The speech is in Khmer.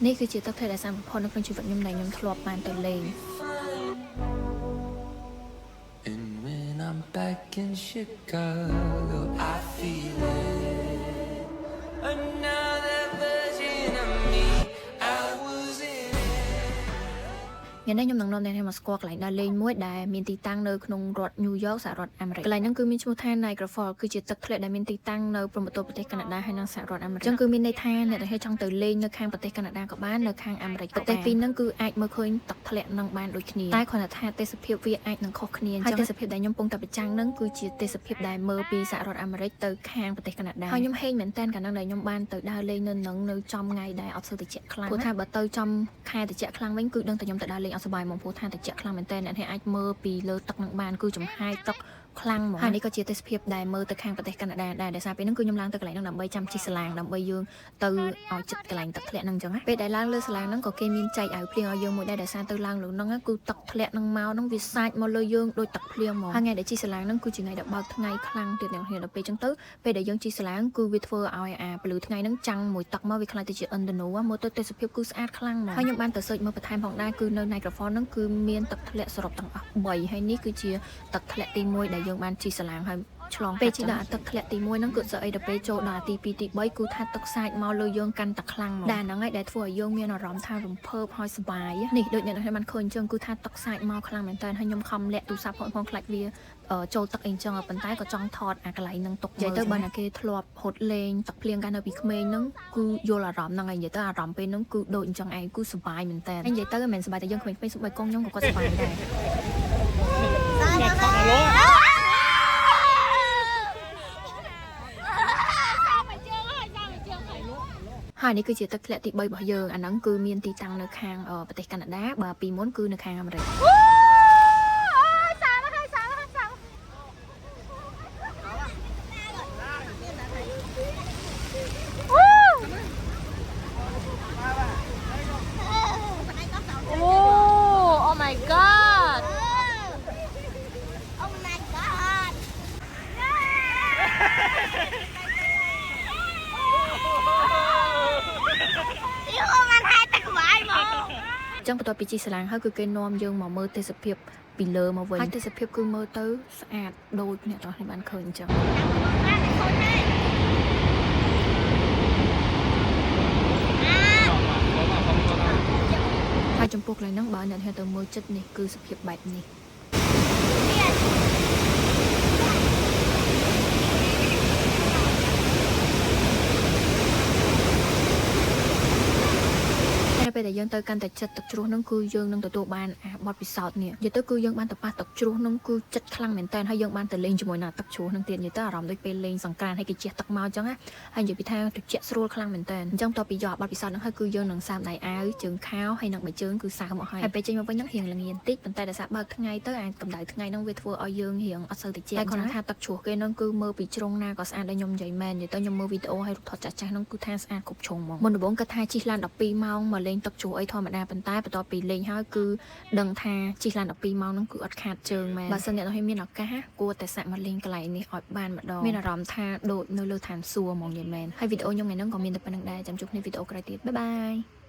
នេះគឺជាទឹកធ្លាក់ដែលសំខាន់នៅក្នុងជីវិតខ្ញុំដែលខ្ញុំធ្លាប់បានទៅលេង And when I'm back in Chicago, I feel it. Another version of me. I was in it. ថ្ងៃនេះខ្ញុំនឹងនាំអ្នកមកស្គាល់កន្លែងដើរលេងមួយដែលមានទីតាំងនៅក្នុងរដ្ឋ New York សហរដ្ឋអាមេរិកកន្លែងហ្នឹងគឺមានឈ្មោះថា Niagara Falls គឺជាទឹកធ្លាក់ដែលមានទីតាំងនៅព្រំប្រទល់ប្រទេសកាណាដាហើយនិងសហរដ្ឋអាមេរិកអញ្ចឹងគឺមានន័យថាអ្នកដែលចង់ទៅលេងនៅខាងប្រទេសកាណាដាក៏បាននៅខាងអាមេរិកប្រទេសពីរហ្នឹងគឺអាចមើលឃើញទឹកធ្លាក់នឹងបានដូចគ្នាតែគ្រាន់តែថាទេសភាពវាអាចនឹងខុសគ្នាអញ្ចឹងទេសភាពដែលខ្ញុំពងតែប្រចាំងហ្នឹងគឺជាទេសភាពដែលមើលពីសហរដ្ឋអាមេរិកទៅខាងប្រទេសកាណាដាហើយខ្ញុំហេងមែនតើកាលហ្នឹងដែលខ្ញុំបានទៅដើរលេងនៅនឹងនៅចំថ្ងៃដែលអត់សូវត្រជាក់ខ្លាំងព្រោះថាបើទៅចំខែត្រជាក់ខ្លាំងវិញគឺដឹងតែខ្ញុំទៅដើរលេងអត់សុបាយហ្មងព្រោះថាត្រជាក់ខ្លាំងមែនតើអ្នកអាចមើលពីលើទឹកនឹងបានគឺចំហាយទឹកខ្លាំងហ្មងហើយនេះក៏ជាទេសភាពដែលមើលទៅខាងប្រទេសកាណាដាដែរដោយសារពេលហ្នឹងគឺខ្ញុំឡើងទៅកន្លែងហ្នឹងដើម្បីចាំជិះសាឡាងដើម្បីយើងទៅឲ្យចិត្តកន្លែងទឹកធ្លាក់ហ្នឹងអញ្ចឹងពេលដែលឡើងលើសាឡាងហ្នឹងក៏គេមានចែកឲ្យភ្លៀងឲ្យយើងមួយដែរដោយសារទៅឡើងលើហ្នឹងគឺទឹកធ្លាក់ហ្នឹងមកហ្នឹងវាសាច់មកលើយើងដូចទឹកភ្លៀងហ្មងហើយថ្ងៃដែលជិះសាឡាងហ្នឹងគឺជាថ្ងៃដែលបើកថ្ងៃខ្លាំងទៀតអ្នកដល់ពេលអញ្ចឹងទៅពេលដែលយើងជិះសាឡាងគឺវាធ្វើឲ្យអាពលឺថ្ងៃហ្នឹងចាំងមួយទឹកមកវាខ្លាចទៅជា Indano មើលទៅទេសភាពគឺស្អាតខ្លាំងហ្មងហើយខ្ញុំបានទៅ search មើលបន្ថែមផងដែរគឺនៅ Niagara Falls ហ្នឹងគឺមានទឹកធ្លាក់សរុបទាំងអស់3ហើយនេះគឺជាទឹកធ្លាក់ទី1ដែលយើងបានជិះសាឡាងហើយឆ្លងពេលជិះដល់ទឹកធ្លាក់ទី1ហ្នឹងគឺស្អីដល់ពេលចូលដល់ទី2ទី3គឺថាទឹកសាច់មកលើយើងកាន់តែខ្លាំងមកដែរហ្នឹងហើយដែលធ្វើឲ្យយើងមានអារម្មណ៍ថារំភើបហើយសប្បាយនេះដូចអ្នកបានឃើញអញ្ចឹងគឺថាទឹកសាច់មកខ្លាំងមែនតើហើយខ្ញុំខំលាក់ទូរស័ព្ទផងខ្លាចវាចូលទឹកអីចឹងប៉ុន្តែក៏ចង់ថតអាកន្លែងហ្នឹងទុកនិយាយទៅបើណាគេធ្លាប់ហត់លេងទឹកភ្លៀងកាលនៅពីក្មេងហ្នឹងគឺយល់អារម្មណ៍ហ្នឹងហើយនិយាយទៅអារម្មណ៍ពេលហ្នឹងគឺដូចអញ្ចឹងឯងគឺសប្បាយមែនតើនិយាយទៅមិនមែនសប្បាយតែយើងក្មេងៗសូម្បីកូនខ្ញុំក៏គាត់សប្បាយដែរហើយនេះគឺជាទឹកធ្លាក់ទី3របស់យើងអាហ្នឹងគឺមានទីតាំងនៅខាងប្រទេសកាណាដាបើពីមុនគឺនៅខាងអាមេរិកOh my god Oh my god ចឹងបន្ទាប់ពីជិះសាឡាងហើយគឺគេនាំយើងមកមើលទេសភាពពីលើមកវិញហើយទេសភាពគឺមើលទៅស្អាតដូចអ្នកទាំងនេះបានឃើញអញ្ចឹងហើយចំពោះកន្លែងហ្នឹងបើអ្នកទៅមើលចិត្តនេះគឺសភាពបែបនេះពេលដែលយើងទៅកាន់តែចិត្តទឹកជ្រោះហ្នឹងគឺយើងនឹងទទួលបានបទពិសោធន៍នេះនិយាយទៅគឺយើងបានទៅប៉ះទឹកជ្រោះហ្នឹងគឺចិត្តខ្លាំងមែនតើហើយយើងបានទៅលេងជាមួយនឹងទឹកជ្រោះហ្នឹងទៀតនិយាយទៅអារម្មណ៍ដូចពេលលេងសង្ក្រាន្តហើយគេជះទឹកមកអញ្ចឹងណាហើយនិយាយពីថាត្រជាក់ស្រួលខ្លាំងមែនតើអញ្ចឹងតទៅពីយកបទពិសោធន៍ហ្នឹងហើយគឺយើងនឹងសាមដៃអាវជើងខោហើយនឹងបីជើងគឺសើមកហើយពេលចេញមកវិញហ្នឹងរៀងល្ងាបន្តិចប៉ុន្តែដោយសារបើកថ្ងៃទៅអាកម្ដៅថ្ងៃហ្នឹងវាធ្វើឲ្យយើងរៀងអត់សូវត្រជាក់តែគាត់ថាទឹកជ្រោះគេហ្នឹងគឺមើលពីជ្រុងណាក៏ស្អាតដែរខ្ញុំនិយាយមែននិយាយទៅខ្ញុំមើលវីដេអូហើយរូបថតចាស់ៗហ្នឹងគឺថាស្អាតគ្រប់ជ្រុងហ្មងមុនដំបូងគាត់ថាជិះឡាន12ម៉ោងមកលេងទឹកជ្រោះអីធម្មតាប៉ុន្តែបន្ទាប់ពីលេងហើយគឺដឹងថាជិះឡាន12ម៉ោងហ្នឹងគឺអត់ខាតជើងមែនបើសិនអ្នកនរមានឱកាសគួរតែសាក់មកលេងកន្លែងនេះឲ្យបានម្ដងមានអារម្មណ៍ថាដូចនៅលើឋានសួគ៌ហ្មងនិយាយមែនហើយវីដេអូខ្ញុំថ្ងៃហ្នឹងក៏មានតែប៉ុណ្្នឹងដែរចាំជួបគ្នាវីដេអូក្រោយទៀតបាយបាយ